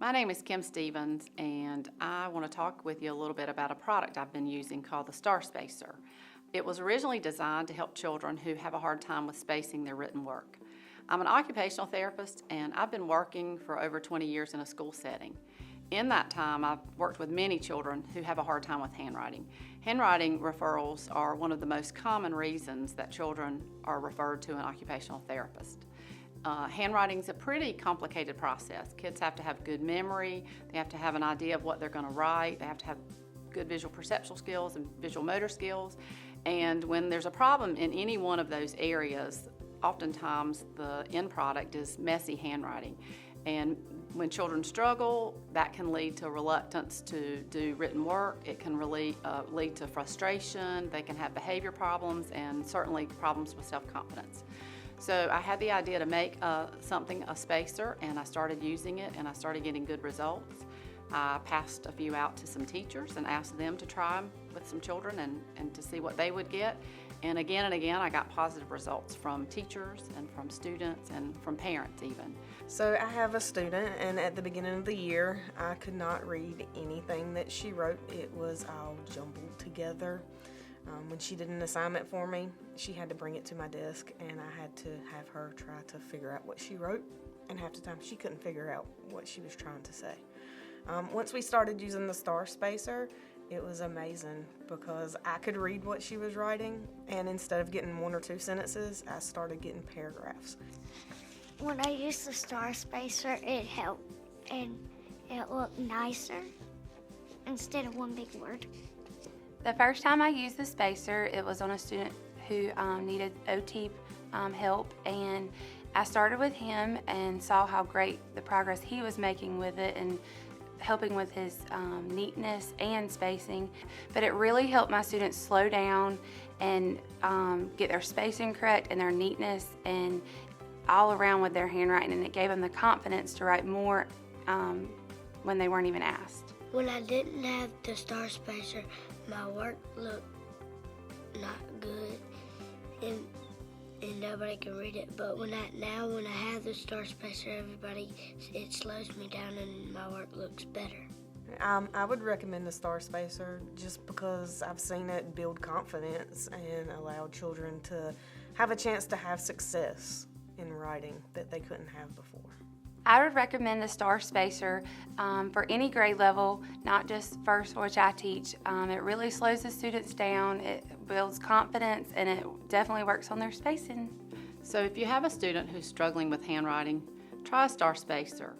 My name is Kim Stevens, and I want to talk with you a little bit about a product I've been using called the Star Spacer. It was originally designed to help children who have a hard time with spacing their written work. I'm an occupational therapist, and I've been working for over 20 years in a school setting. In that time, I've worked with many children who have a hard time with handwriting. Handwriting referrals are one of the most common reasons that children are referred to an occupational therapist. Handwriting is a pretty complicated process. Kids have to have good memory, they have to have an idea of what they're going to write, they have to have good visual perceptual skills and visual motor skills. And when there's a problem in any one of those areas, oftentimes the end product is messy handwriting. And when children struggle, that can lead to reluctance to do written work. It can lead to frustration. They can have behavior problems and certainly problems with self-confidence. So I had the idea to make a spacer, and I started using it, and I started getting good results. I passed a few out to some teachers and asked them to try them with some children and to see what they would get. And again, I got positive results from teachers and from students and from parents even. So I have a student, and at the beginning of the year, I could not read anything that she wrote. It was all jumbled together. When she did an assignment for me, she had to bring it to my desk, and I had to have her try to figure out what she wrote, and half the time she couldn't figure out what she was trying to say. Once we started using the Star Spacer, it was amazing because I could read what she was writing, and instead of getting one or two sentences, I started getting paragraphs. When I used the Star Spacer, it helped, and it looked nicer instead of one big word. The first time I used the spacer, it was on a student who needed OT help, and I started with him and saw how great the progress he was making with it and helping with his neatness and spacing. But it really helped my students slow down and get their spacing correct and their neatness and all around with their handwriting, and it gave them the confidence to write more when they weren't even asked. When I didn't have the Star Spacer, my work looked not good and nobody could read it. But when I have the Star Spacer, it slows me down and my work looks better. I would recommend the Star Spacer just because I've seen it build confidence and allow children to have a chance to have success in writing that they couldn't have before. I would recommend the Star Spacer for any grade level, not just first, which I teach. It really slows the students down, it builds confidence, and it definitely works on their spacing. So if you have a student who's struggling with handwriting, try a Star Spacer.